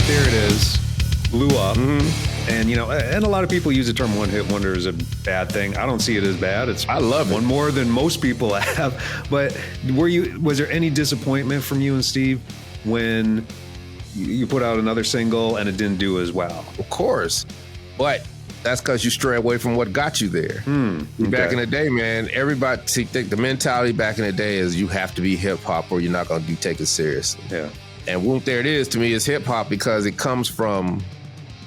There It Is blew up. And, you know, and a lot of people use the term one-hit wonder as a bad thing. I don't see it as bad. I love one more than most people have. But was there any disappointment from you and Steve when you put out another single and it didn't do as well? Of course. But that's because you stray away from what got you there. Back in the day, man, everybody, the mentality back in the day is you have to be hip-hop or you're not going to be taken seriously. Yeah. And Whoomp There It Is, to me, is hip-hop because it comes from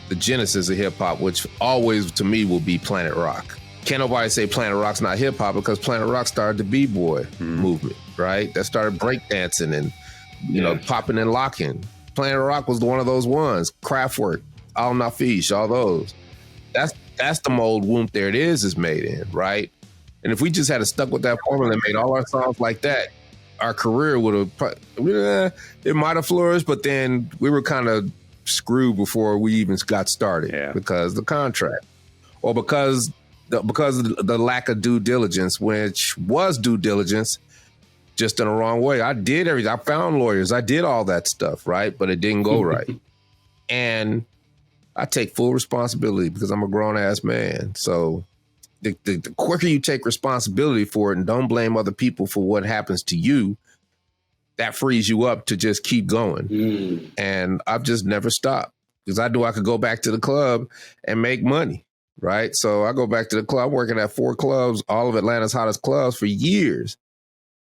the genesis of hip-hop, which always, to me, will be Planet Rock. Can't nobody say Planet Rock's not hip-hop because Planet Rock started the B-boy movement, right? That started breakdancing and, you know, popping and locking. Planet Rock was one of those ones. Kraftwerk, Al Nafish, all those. That's the mold Whoomp There It Is made in, right? And if we just had stuck with that formula and made all our songs like that, our career would have, it might have flourished, but then we were kind of screwed before we even got started because the contract or because of the lack of due diligence, which was due diligence, just in the wrong way. I did everything. I found lawyers. I did all that stuff, right? But it didn't go right. And I take full responsibility because I'm a grown-ass man. So the quicker you take responsibility for it and don't blame other people for what happens to you, that frees you up to just keep going. And I've just never stopped because I knew I could go back to the club and make money, right? So I go back to the club. I'm working at 4 clubs, all of Atlanta's hottest clubs for years.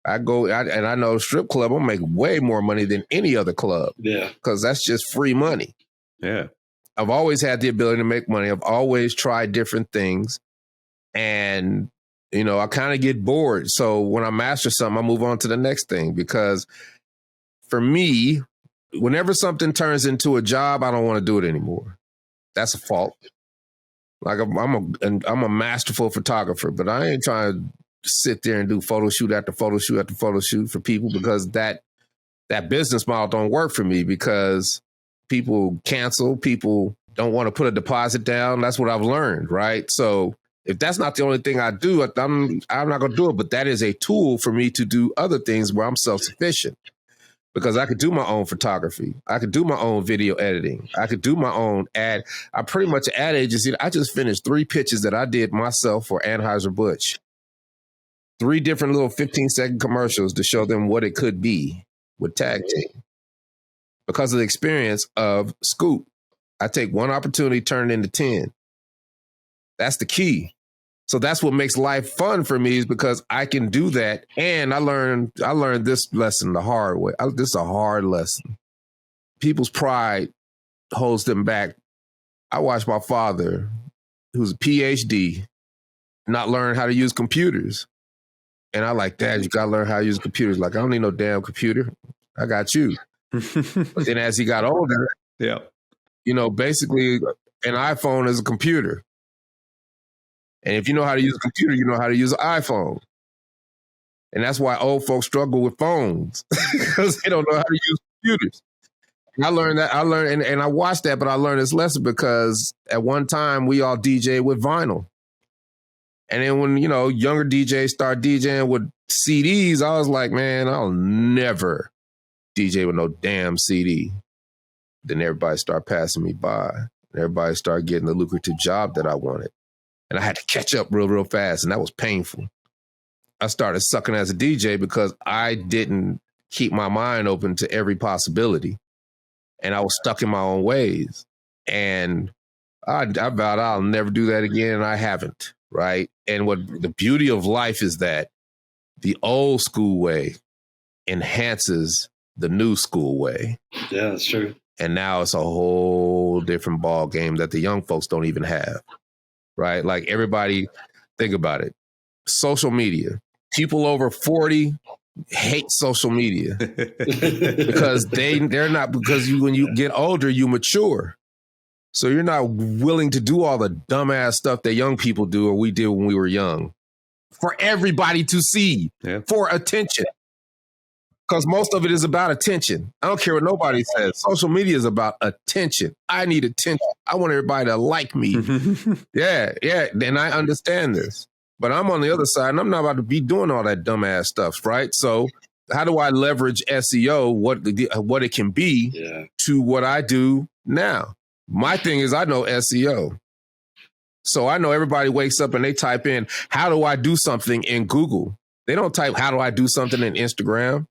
I know the strip club, I'll make way more money than any other club. Yeah. Because that's just free money. Yeah. I've always had the ability to make money. I've always tried different things. And, you know, I kind of get bored. So when I master something, I move on to the next thing. Because for me, whenever something turns into a job, I don't want to do it anymore. That's a fault. Like I'm a masterful photographer, but I ain't trying to sit there and do photo shoot after photo shoot after photo shoot for people because that business model don't work for me because people cancel, people don't want to put a deposit down. That's what I've learned, right? So if that's not the only thing I do, I'm not going to do it. But that is a tool for me to do other things where I'm self-sufficient because I could do my own photography. I could do my own video editing. I could do my own ad. I'm pretty much an ad agency. I just finished 3 pitches that I did myself for Anheuser-Busch. 3 different little 15-second commercials to show them what it could be with Tag Team. Because of the experience of Scoop, I take one opportunity, turn it into 10. That's the key. So that's what makes life fun for me is because I can do that. And I learned this lesson the hard way. This is a hard lesson. People's pride holds them back. I watched my father, who's a PhD, not learn how to use computers. And I like, Dad, you got to learn how to use computers. Like, I don't need no damn computer. I got you. But then as he got older, you know, basically an iPhone is a computer. And if you know how to use a computer, you know how to use an iPhone. And that's why old folks struggle with phones because they don't know how to use computers. And I learned that. And I watched that, but I learned this lesson because at one time we all DJed with vinyl. And then when, you know, younger DJs start DJing with CDs, I was like, man, I'll never DJ with no damn CD. Then everybody started passing me by. And everybody started getting the lucrative job that I wanted. And I had to catch up real fast, and that was painful. I started sucking as a DJ because I didn't keep my mind open to every possibility. And I was stuck in my own ways. And I vowed I'll never do that again, and I haven't, right? And what the beauty of life is that the old school way enhances the new school way. Yeah, that's true. And now it's a whole different ball game that the young folks don't even have. Right? Like everybody, think about it. Social media. People over 40 hate social media because they're not, because when you get older, you mature. So you're not willing to do all the dumbass stuff that young people do or we did when we were young for everybody to see, for attention. Because most of it is about attention. I don't care what nobody says. Social media is about attention. I need attention. I want everybody to like me. Yeah. And I understand this. But I'm on the other side, and I'm not about to be doing all that dumbass stuff, right? So leverage SEO, what it can be to what I do now? My thing is I know SEO. So I know everybody wakes up and they type in, how do I do something in Google? They don't type, how do I do something in Instagram?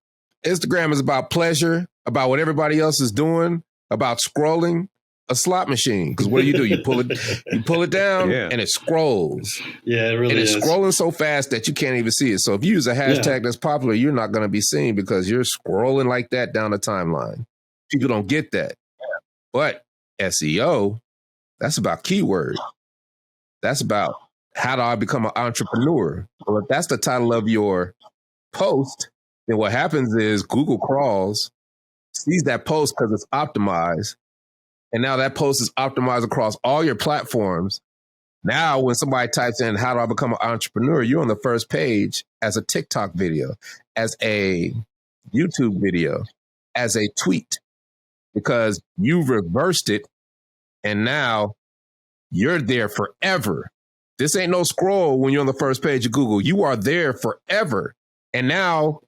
Instagram is about pleasure, about what everybody else is doing, about scrolling. A slot machine, because what do? You pull it down, and it scrolls. Yeah, it really is. And it's scrolling so fast that you can't even see it. So if you use a hashtag that's popular, you're not going to be seen because you're scrolling like that down the timeline. People don't get that. But SEO, that's about keyword. That's about how do I become an entrepreneur? Well, if that's the title of your post, then what happens is Google crawls, sees that post because it's optimized. And now that post is optimized across all your platforms. Now, when somebody types in, how do I become an entrepreneur? You're on the first page as a TikTok video, as a YouTube video, as a tweet, because you reversed it. And now you're there forever. This ain't no scroll when you're on the first page of Google. You are there forever. And now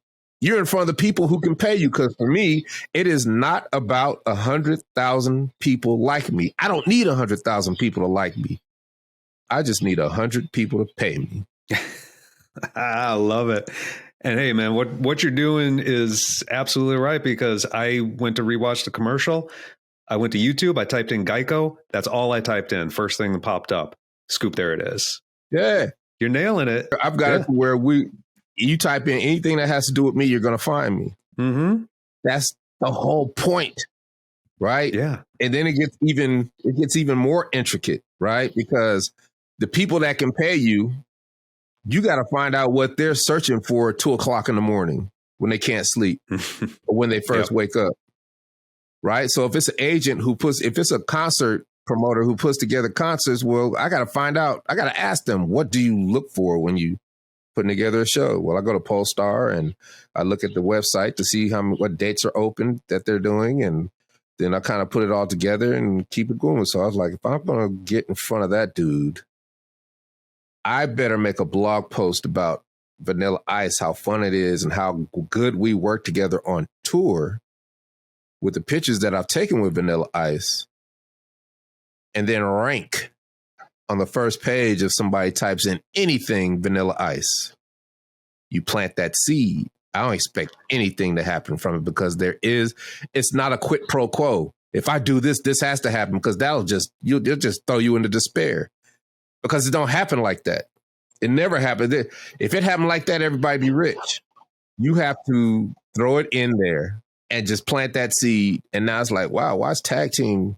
you're in front of the people who can pay you. Because for me, it is not about 100,000 people like me. I don't need 100,000 people to like me. I just need 100 people to pay me. I love it. And hey, man, what you're doing is absolutely right, because I went to rewatch the commercial. I went to YouTube. I typed in Geico. That's all I typed in. First thing that popped up. Scoop, there it is. Yeah. You're nailing it. I've got it to where you type in anything that has to do with me, you're going to find me. Mm-hmm. That's the whole point, right? Yeah. And then it gets even more intricate, right? Because the people that can pay you, you got to find out what they're searching for at 2:00 in the morning when they can't sleep or when they first wake up, right? So if it's an agent if it's a concert promoter who puts together concerts, well, I got to find out. I got to ask them, what do you look for when you putting together a show? Well, I go to Polestar and I look at the website to see what dates are open that they're doing. And then I kind of put it all together and keep it going. So I was like, if I'm going to get in front of that dude, I better make a blog post about Vanilla Ice, how fun it is and how good we work together on tour with the pictures that I've taken with Vanilla Ice, and then rank on the first page if somebody types in anything Vanilla Ice. You plant that seed. I don't expect anything to happen from it because it's not a quid pro quo. If I do this, this has to happen, because they'll just throw you into despair, because it don't happen like that. It never happened. If it happened like that, everybody be rich. You have to throw it in there and just plant that seed. And now it's like, wow, why is tag team?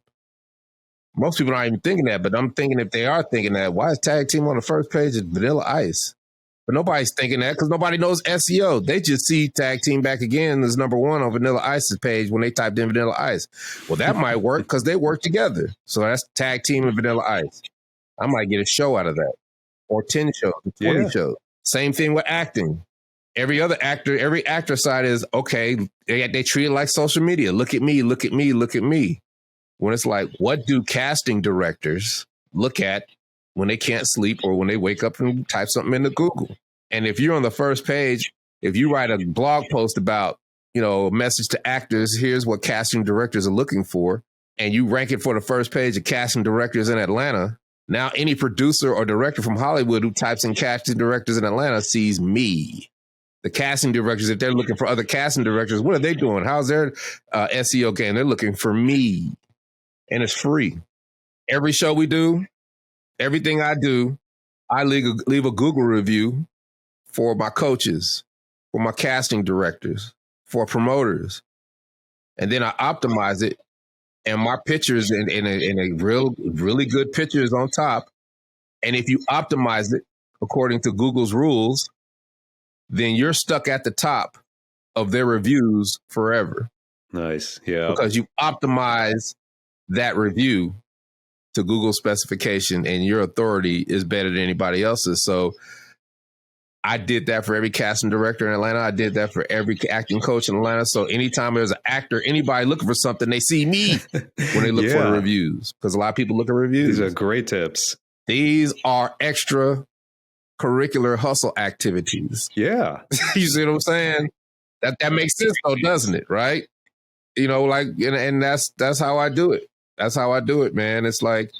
Most people aren't even thinking that, but I'm thinking if they are thinking that, why is tag team on the first page of Vanilla Ice? But nobody's thinking that because nobody knows SEO. They just see tag team back again as number one on Vanilla Ice's page when they typed in Vanilla Ice. Well, that might work because they work together. So that's tag team and Vanilla Ice. I might get a show out of that, or 10 shows, 20 shows. Same thing with acting. Every actor side is, okay, they treat it like social media. Look at me, look at me, look at me. When it's like, what do casting directors look at when they can't sleep or when they wake up and type something into Google? And if you're on the first page, if you write a blog post about, a message to actors, here's what casting directors are looking for, and you rank it for the first page of casting directors in Atlanta, now any producer or director from Hollywood who types in casting directors in Atlanta sees me. The casting directors, if they're looking for other casting directors, what are they doing? How's their SEO game? They're looking for me. And it's free. Every show we do, everything I do, I leave a Google review for my coaches, for my casting directors, for promoters. And then I optimize it, and my pictures in a really good pictures on top. And if you optimize it according to Google's rules, then you're stuck at the top of their reviews forever. Nice. Yeah. Because you optimize that review to Google specification, and your authority is better than anybody else's. So I did that for every casting director in Atlanta. I did that for every acting coach in Atlanta. So anytime there's an actor, anybody looking for something, they see me when they look for the reviews, because a lot of people look at reviews. These are great tips. These are extra curricular hustle activities. Yeah. You see what I'm saying? That makes sense though, doesn't it? Right? You know, like, and that's how I do it. That's how I do it, man. It's like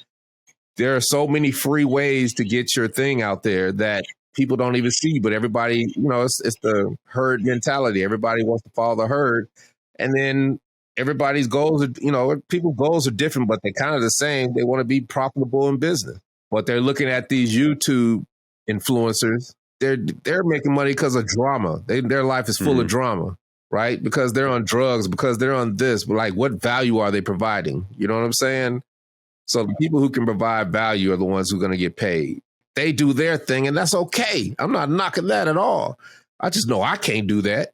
there are so many free ways to get your thing out there that people don't even see, but everybody, you know, it's the herd mentality. Everybody wants to follow the herd. And then everybody's goals are, you know, people's goals are different, but they're kind of the same. They want to be profitable in business. But they're looking at these YouTube influencers. They're making money because of drama. Their life is full of drama, right? Because they're on drugs, because they're on this. But like, what value are they providing? You know what I'm saying? So the people who can provide value are the ones who are going to get paid. They do their thing, and that's okay. I'm not knocking that at all. I just know I can't do that.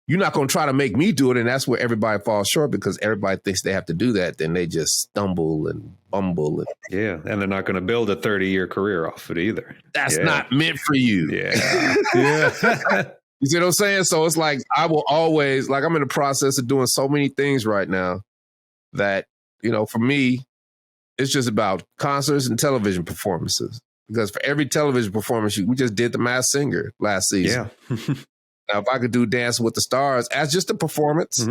You're not going to try to make me do it, and that's where everybody falls short, because everybody thinks they have to do that. Then they just stumble and bumble. Yeah, and they're not going to build a 30-year career off it either. That's not meant for you. Yeah. Yeah. You see what I'm saying? So it's like I will always, like, I'm in the process of doing so many things right now that, you know, for me, it's just about concerts and television performances. Because for every television performance, we just did The Masked Singer last season. Yeah. Now, if I could do Dancing with the Stars as just a performance,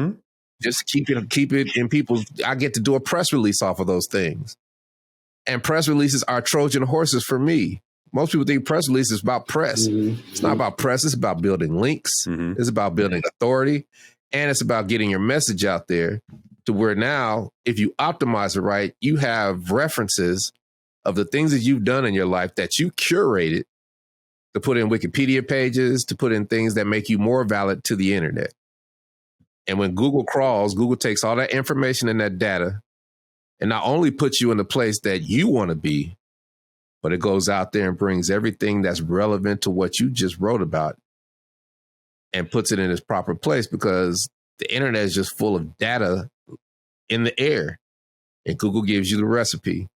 just keep it in people's, I get to do a press release off of those things. And press releases are Trojan horses for me. Most people think press release is about press. It's not about press. It's about building links. It's about building authority. And it's about getting your message out there to where now, if you optimize it right, you have references of the things that you've done in your life that you curated to put in Wikipedia pages, to put in things that make you more valid to the internet. And when Google crawls, Google takes all that information and that data and not only puts you in the place that you want to be, but it goes out there and brings everything that's relevant to what you just wrote about and puts it in its proper place, because the internet is just full of data in the air, and Google gives you the recipe.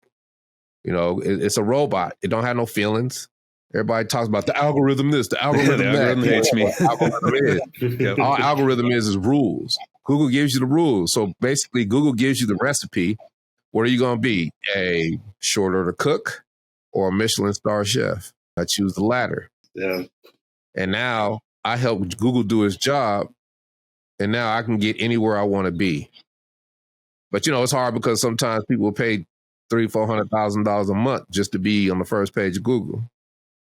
You know, it's a robot. It don't have no feelings. Everybody talks about the algorithm this, the algorithm the that. algorithm hates me. Algorithm is. All algorithm is rules. Google gives you the rules. So basically, Google gives you the recipe. What are you going to be? A short order cook or a Michelin star chef? I choose the latter. Yeah. And now I help Google do its job, and now I can get anywhere I want to be. But, you know, it's hard because sometimes people will pay $300,000-$400,000 a month just to be on the first page of Google,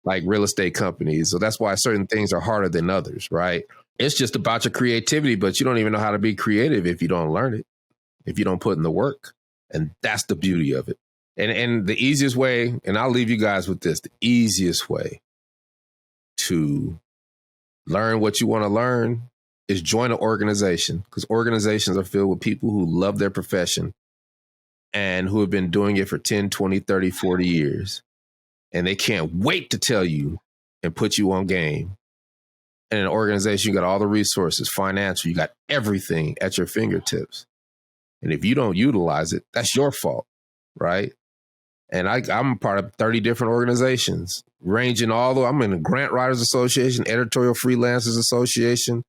like real estate companies. So that's why certain things are harder than others, right? It's just about your creativity, but you don't even know how to be creative if you don't learn it, if you don't put in the work. And that's the beauty of it. And the easiest way, and I'll leave you guys with this, the easiest way to learn what you want to learn is join an organization, because organizations are filled with people who love their profession and who have been doing it for 10, 20, 30, 40 years. And they can't wait to tell you and put you on game. And in an organization, you got all the resources, financial, you got everything at your fingertips. And if you don't utilize it, that's your fault, right? And I'm part of 30 different organizations, ranging all the, I'm in the Grant Writers Association, Editorial Freelancers Association,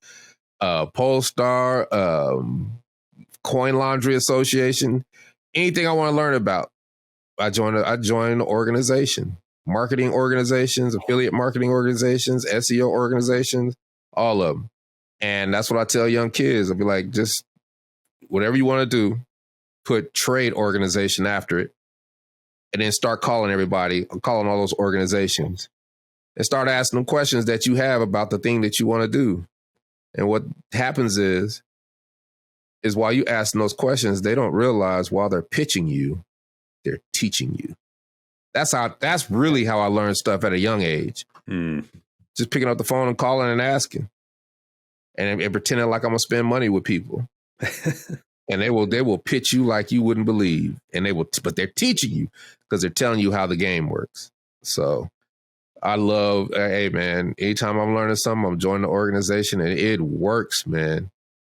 Polestar, Coin Laundry Association. Anything I want to learn about, I join an organization. Marketing organizations, affiliate marketing organizations, SEO organizations, all of them. And that's what I tell young kids. I'll be like, just whatever you want to do, put trade organization after it, and then start calling everybody, calling all those organizations, and start asking them questions that you have about the thing that you want to do. And what happens is while you ask those questions, they don't realize while they're pitching you, they're teaching you. That's really how I learned stuff at a young age. Just picking up the phone and calling and asking, and pretending like I'm gonna spend money with people. And they will pitch you like you wouldn't believe, and but they're teaching you because they're telling you how the game works. So I love, hey man, anytime I'm learning something, I'm joining the organization, and it works, man,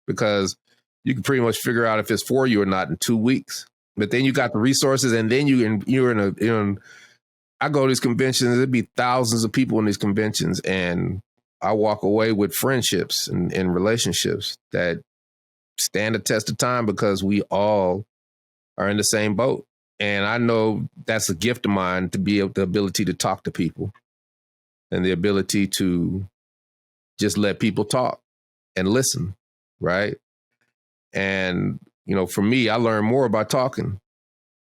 because you can pretty much figure out if it's for you or not in 2 weeks. But then you got the resources, and then I go to these conventions, there'd be thousands of people in these conventions, and I walk away with friendships and relationships that stand the test of time because we all are in the same boat. And I know that's a gift of mine, to be able the ability to talk to people and the ability to just let people talk and listen, right? And, for me, I learn more by talking.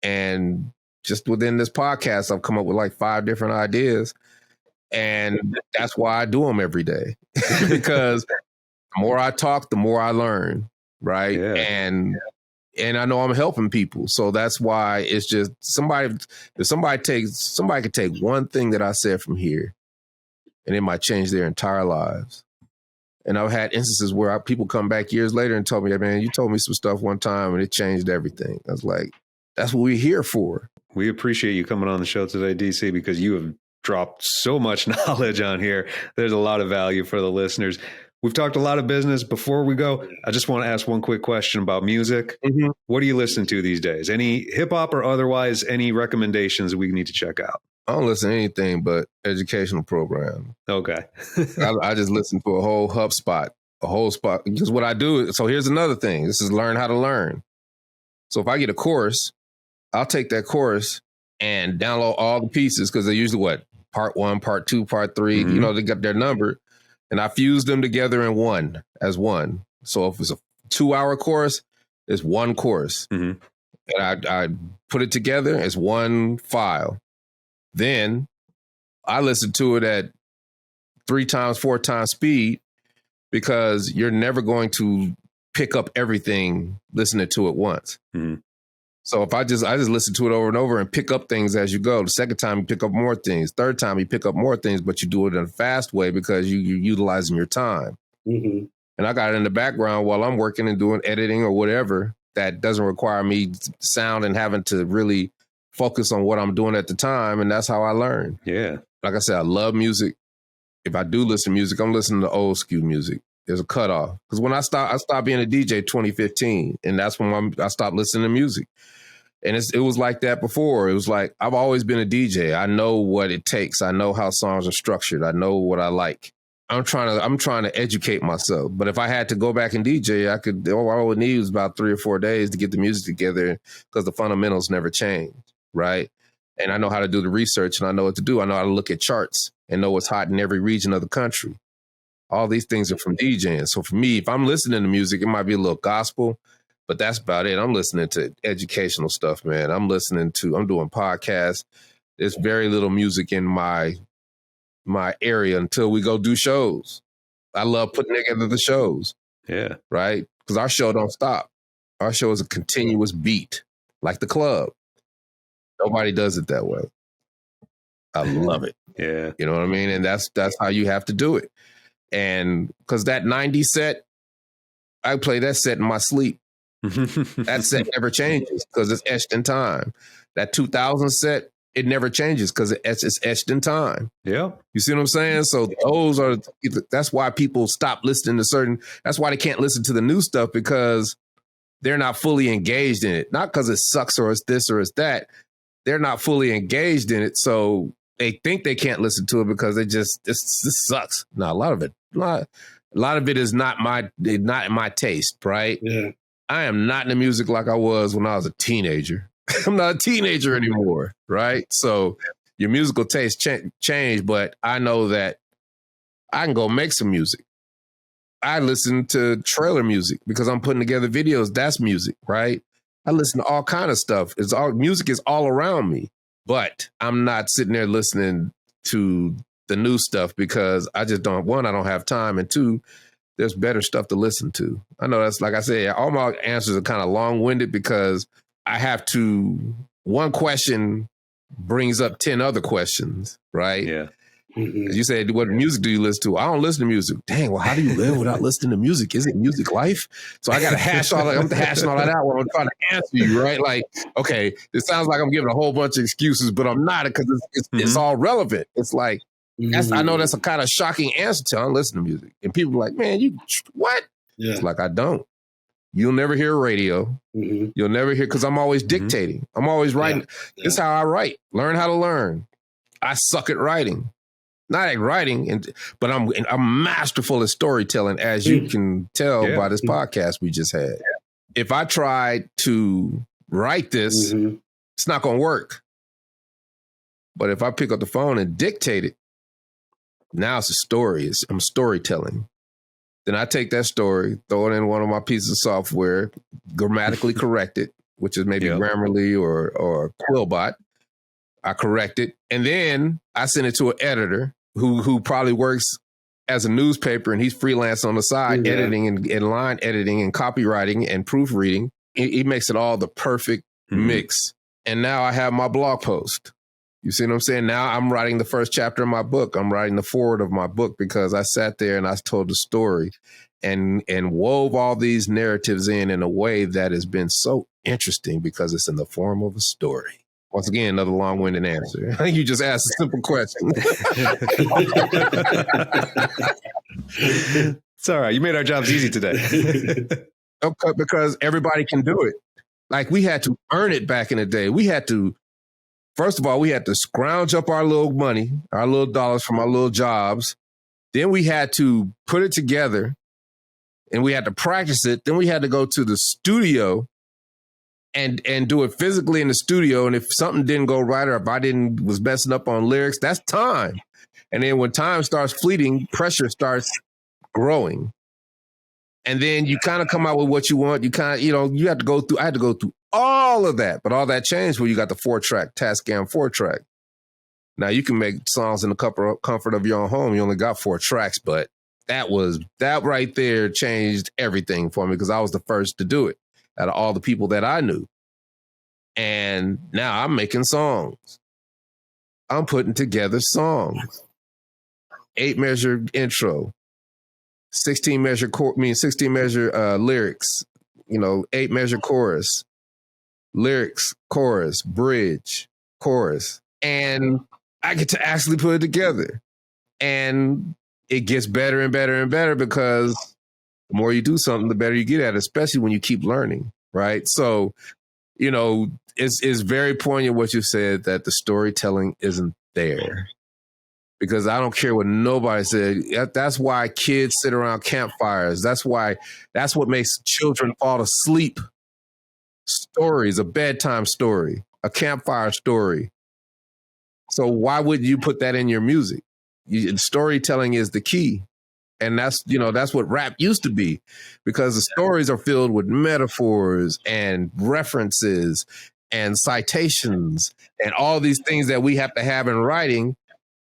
And just within this podcast, I've come up with like 5 different ideas. And that's why I do them every day. Because the more I talk, the more I learn, right? Yeah. And I know I'm helping people. So that's why it's just if somebody could take one thing that I said from here and it might change their entire lives. And I've had instances where people come back years later and told me, man, you told me some stuff one time and it changed everything. I was like, that's what we're here for. We appreciate you coming on the show today, DC, because you have dropped so much knowledge on here. There's a lot of value for the listeners. We've talked a lot of business. Before we go, I just want to ask one quick question about music. Mm-hmm. What do you listen to these days? Any hip hop or otherwise, any recommendations we need to check out? I don't listen to anything but educational programs. Okay. I just listen to a whole spot. Because what I do, so here's another thing. This is learn how to learn. So if I get a course, I'll take that course and download all the pieces because they're usually part 1, part 2, part 3. Mm-hmm. They got their number. And I fuse them together in one. So if it's a 2-hour course, it's one course. Mm-hmm. And I put it together as one file. Then I listen to it at 3 times, 4 times speed because you're never going to pick up everything listening to it once. Mm-hmm. So if I just listen to it over and over and pick up things as you go. The second time you pick up more things. Third time you pick up more things, but you do it in a fast way because you're utilizing your time. Mm-hmm. And I got it in the background while I'm working and doing editing or whatever that doesn't require me sound and having to really focus on what I'm doing at the time. And that's how I learn. Yeah. Like I said, I love music. If I do listen to music, I'm listening to old school music. There's a cutoff. Because when I stopped being a DJ 2015, and that's when I stopped listening to music. And it was like that before. It was like, I've always been a DJ. I know what it takes. I know how songs are structured. I know what I like. I'm trying to educate myself. But if I had to go back and DJ, all I would need was about 3 or 4 days to get the music together because the fundamentals never change, right? And I know how to do the research and I know what to do. I know how to look at charts and know what's hot in every region of the country. All these things are from DJing. So for me, if I'm listening to music, it might be a little gospel, but that's about it. I'm listening to educational stuff, man. I'm doing podcasts. There's very little music in my area until we go do shows. I love putting together the shows. Yeah. Right? Because our show don't stop. Our show is a continuous beat, like the club. Nobody does it that way. I love it. Yeah. You know what I mean? And that's how you have to do it. And because that 90 set, I play that set in my sleep. That set never changes because it's etched in time. That 2000 set, it never changes because it's etched in time. Yeah. You see what I'm saying? So that's why people stop listening to that's why they can't listen to the new stuff because they're not fully engaged in it. Not because it sucks or it's this or it's that. They're not fully engaged in it. So they think they can't listen to it because this sucks. No, a lot of it is not my taste, right? Yeah. I am not in the music like I was when I was a teenager. I'm not a teenager anymore, right? So your musical taste change, but I know that I can go make some music. I listen to trailer music because I'm putting together videos. That's music, right? I listen to all kind of stuff. Music is all around me, but I'm not sitting there listening to the new stuff because I just don't. One, I don't have time, and two, there's better stuff to listen to. I know that's like I said, all my answers are kind of long-winded because I have to. One question brings up 10 other questions, right? Yeah. Mm-hmm. You said, what music do you listen to? I don't listen to music. Dang, well, how do you live without listening to music? Is it music life? So I got to hashing all that out when I'm trying to answer you, right? Like, okay, it sounds like I'm giving a whole bunch of excuses, but I'm not because it's all relevant. It's like, I know that's a kind of shocking answer to I don't listen to music. And people are like, man, you, what? Yeah. It's like, I don't. You'll never hear radio. Mm-hmm. You'll never hear, because I'm always dictating. I'm always writing. Yeah. This is how I write. Learn how to learn. I suck at writing. Not at writing, but I'm masterful at storytelling, as you can tell by this podcast we just had. If I tried to write this, it's not going to work. But if I pick up the phone and dictate it, now it's a story. I'm storytelling. Then I take that story, throw it in one of my pieces of software, grammatically correct it, which is maybe Grammarly or Quillbot. I correct it. And then I send it to an editor who probably works as a newspaper, and he's freelance on the side, editing and line editing and copywriting and proofreading. He makes it all the perfect mix. And now I have my blog post. You see what I'm saying? Now I'm writing the first chapter of my book. I'm writing the foreword of my book because I sat there and I told the story and wove all these narratives in a way that has been so interesting because it's in the form of a story. Once again, another long-winded answer. You just asked a simple question. It's all right. You made our jobs easy today. Okay, because everybody can do it. Like, we had to earn it back in the day. First of all, we had to scrounge up our little money, our little dollars from our little jobs. Then we had to put it together and we had to practice it. Then we had to go to the studio and do it physically in the studio. And if something didn't go right, or if I was messing up on lyrics, that's time. And then when time starts fleeting, pressure starts growing. And then you kind of come out with what you want. You have to go through, I had to go through all of that, but all that changed when you got the 4-track Tascam 4-track. Now you can make songs in the comfort of your own home. You only got 4 tracks, but that right there changed everything for me because I was the first to do it out of all the people that I knew. And now I'm making songs. I'm putting together songs. 8-measure intro, 16-measure 16-measure lyrics, 8-measure chorus, lyrics, chorus, bridge, chorus. And I get to actually put it together. And it gets better and better and better because the more you do something, the better you get at it, especially when you keep learning, right? So, it's very poignant what you said, that the storytelling isn't there. Because I don't care what nobody said. That's why kids sit around campfires. That's what makes children fall asleep. Stories, a bedtime story, a campfire story. So why would you put that in your music? Storytelling is the key. And that's what rap used to be, because the stories are filled with metaphors and references and citations and all these things that we have to have in writing,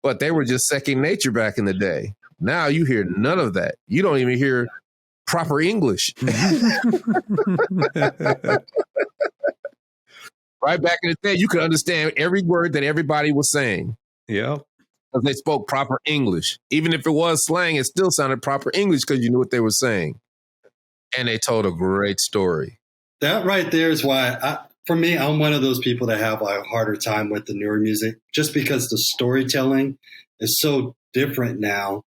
but they were just second nature back in the day. Now you hear none of that. You don't even hear proper English. Right back in the day, you could understand every word that everybody was saying. Yeah. Because they spoke proper English. Even if it was slang, it still sounded proper English because you knew what they were saying. And they told a great story. That right there is why, for me, I'm one of those people that have a harder time with the newer music, just because the storytelling is so different now.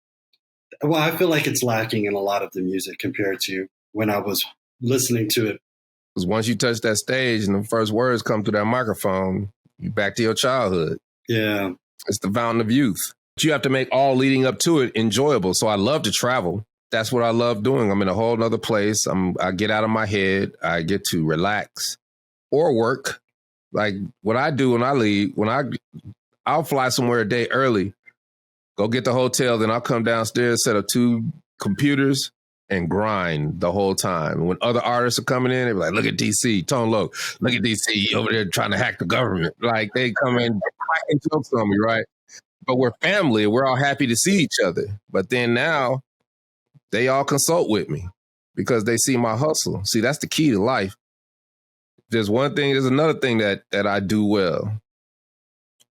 Well, I feel like it's lacking in a lot of the music compared to when I was listening to it. Because once you touch that stage and the first words come through that microphone, you back to your childhood. Yeah. It's the fountain of youth. But you have to make all leading up to it enjoyable. So I love to travel. That's what I love doing. I'm in a whole nother place. I get out of my head. I get to relax or work. Like what I do when I leave, I'll fly somewhere a day early, go get the hotel, then I'll come downstairs, set up 2 computers, and grind the whole time. When other artists are coming in, they're like, look at DC, Tone Loc, look at DC over there trying to hack the government. Like they come in cracking jokes on me, right? But we're family. We're all happy to see each other. But then now they all consult with me because they see my hustle. See, that's the key to life. There's another thing that I do well.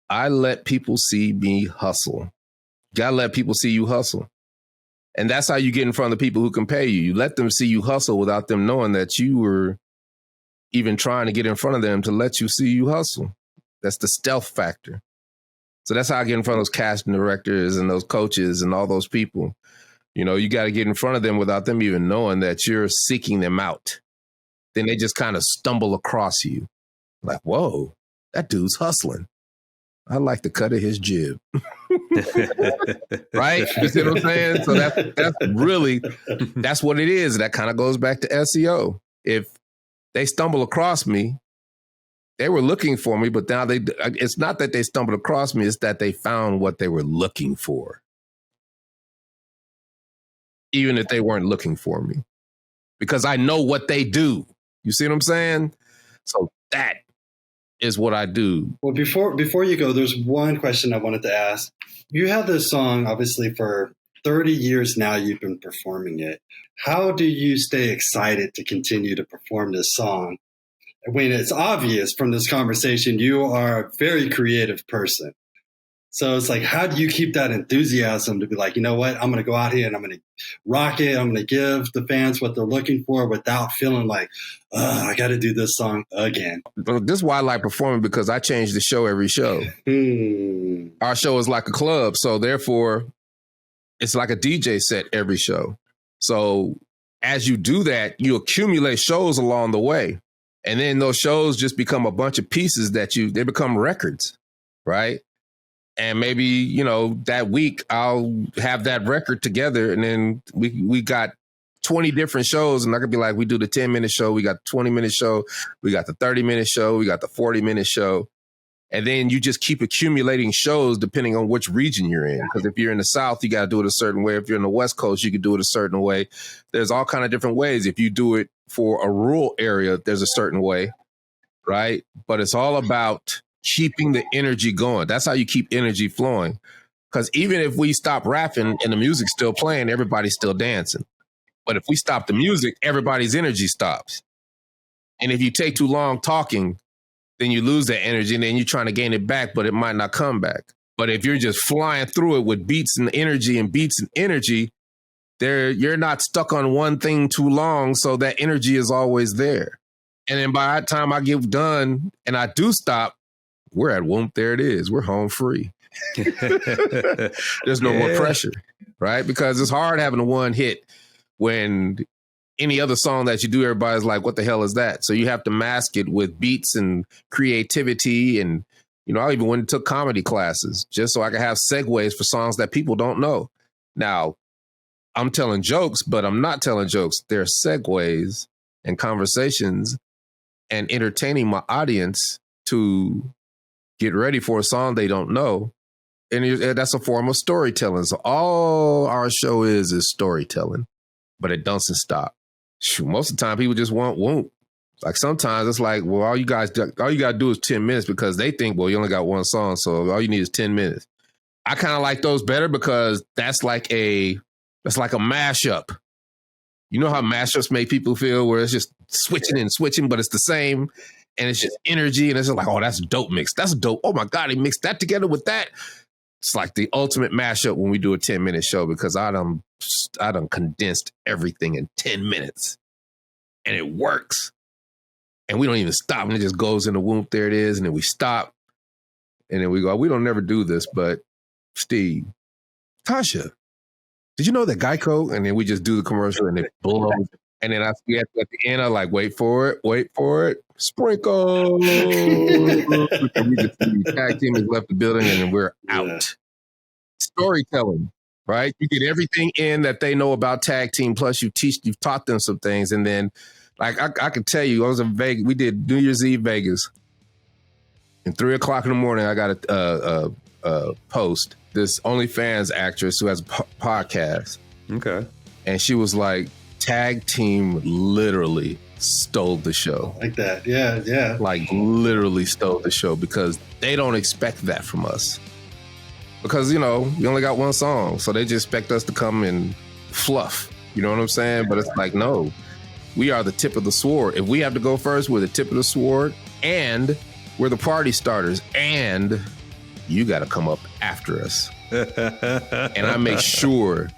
I let people see me hustle. You gotta let people see you hustle. And that's how you get in front of the people who can pay you. You let them see you hustle without them knowing that you were even trying to get in front of them to let you see you hustle. That's the stealth factor. So that's how I get in front of those casting directors and those coaches and all those people. You got to get in front of them without them even knowing that you're seeking them out. Then they just kind of stumble across you. Like, whoa, that dude's hustling. I like the cut of his jib. Right? You see what I'm saying? So that's what it is. That kind of goes back to SEO. If they stumble across me, they were looking for me, but now it's not that they stumbled across me, it's that they found what they were looking for. even if they weren't looking for me, because I know what they do. You see what I'm saying? So that is what I do. Well, before you go, there's one question I wanted to ask. You have this song, obviously, for 30 years now. You've been performing it. How do you stay excited to continue to perform this song when it's obvious from this conversation you are a very creative person? So it's like, how do you keep that enthusiasm to be like, you know what, I'm going to go out here and I'm going to rock it. I'm going to give the fans what they're looking for without feeling like, I got to do this song again. But this is why I like performing, because I change the show every show. Our show is like a club. So therefore, it's like a DJ set every show. So as you do that, you accumulate shows along the way. And then those shows just become a bunch of pieces they become records, right? And maybe, you know, that week I'll have that record together, and then we got 20 different shows, and I could be like, we do the 10-minute show, we got the 20-minute show, we got the 30-minute show, we got the 40-minute show. And then you just keep accumulating shows depending on which region you're in. Because if you're in the South, you got to do it a certain way. If you're in the West Coast, you can do it a certain way. There's all kind of different ways. If you do it for a rural area, there's a certain way, right? But it's all about keeping the energy going. That's how you keep energy flowing. Because even if we stop rapping and the music's still playing, everybody's still dancing. But if we stop the music, everybody's energy stops. And if you take too long talking, then you lose that energy, and then you're trying to gain it back, but it might not come back. But if you're just flying through it with beats and energy, you're not stuck on one thing too long, so that energy is always there. And then by the time I get done and I do stop, we're at Whoomp. There it is. We're home free. There's no more pressure, right? Because it's hard having a one hit when any other song that you do, everybody's like, what the hell is that? So you have to mask it with beats and creativity. And, you know, I even went and took comedy classes just so I could have segues for songs that people don't know. Now, I'm telling jokes, but I'm not telling jokes. There are segues and conversations and entertaining my audience to get ready for a song they don't know. And that's a form of storytelling. So all our show is storytelling, but it doesn't stop. Most of the time, people just want Whoomp. Like sometimes it's like, well, all you got to do is 10 minutes, because they think, well, you only got one song, so all you need is 10 minutes. I kind of like those better, because that's like a mashup. You know how mashups make people feel, where it's just switching, but it's the same, and it's just energy, and it's just like, oh, that's a dope mix. That's dope. Oh my God, he mixed that together with that. It's like the ultimate mashup when we do a 10-minute show, because I done condensed everything in 10 minutes, and it works. And we don't even stop, and it just goes in the Whoomp. There it is. And then we stop, and then we go, we don't never do this, but Steve, Tasha, did you know that Geico? And then we just do the commercial, and it blows. And then at the end, I like, wait for it, sprinkle. And we just the tag team has left the building, and then we're out. Yeah. Storytelling, right? You get everything in that they know about tag team, plus you've taught them some things. And then, like, I can tell you, I was in Vegas. We did New Year's Eve Vegas. And 3:00 in the morning, I got a post. This OnlyFans actress who has a podcast. Okay. And she was like, tag team literally stole the show. Like that. Yeah. Like literally stole the show, because they don't expect that from us. Because, you know, we only got one song, so they just expect us to come and fluff. You know what I'm saying? But it's like, no, we are the tip of the sword. If we have to go first, we're the tip of the sword, and we're the party starters, and you got to come up after us. And I make sure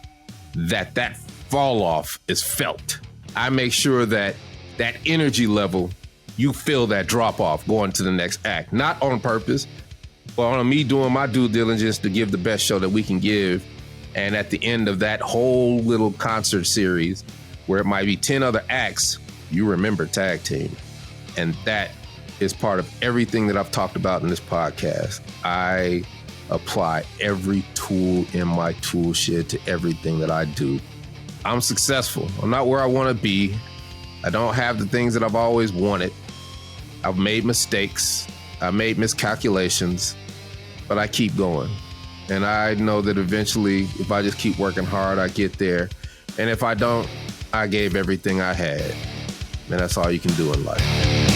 that fall off is felt. I make sure that energy level, you feel that drop off going to the next act, not on purpose, but on me doing my due diligence to give the best show that we can give. And at the end of that whole little concert series, where it might be 10 other acts, you remember tag team. And that is part of everything that I've talked about in this podcast. I apply every tool in my tool shed to everything that I do. I'm successful. I'm not where I want to be. I don't have the things that I've always wanted. I've made mistakes. I made miscalculations, but I keep going. And I know that eventually, if I just keep working hard, I get there. And if I don't, I gave everything I had. And that's all you can do in life.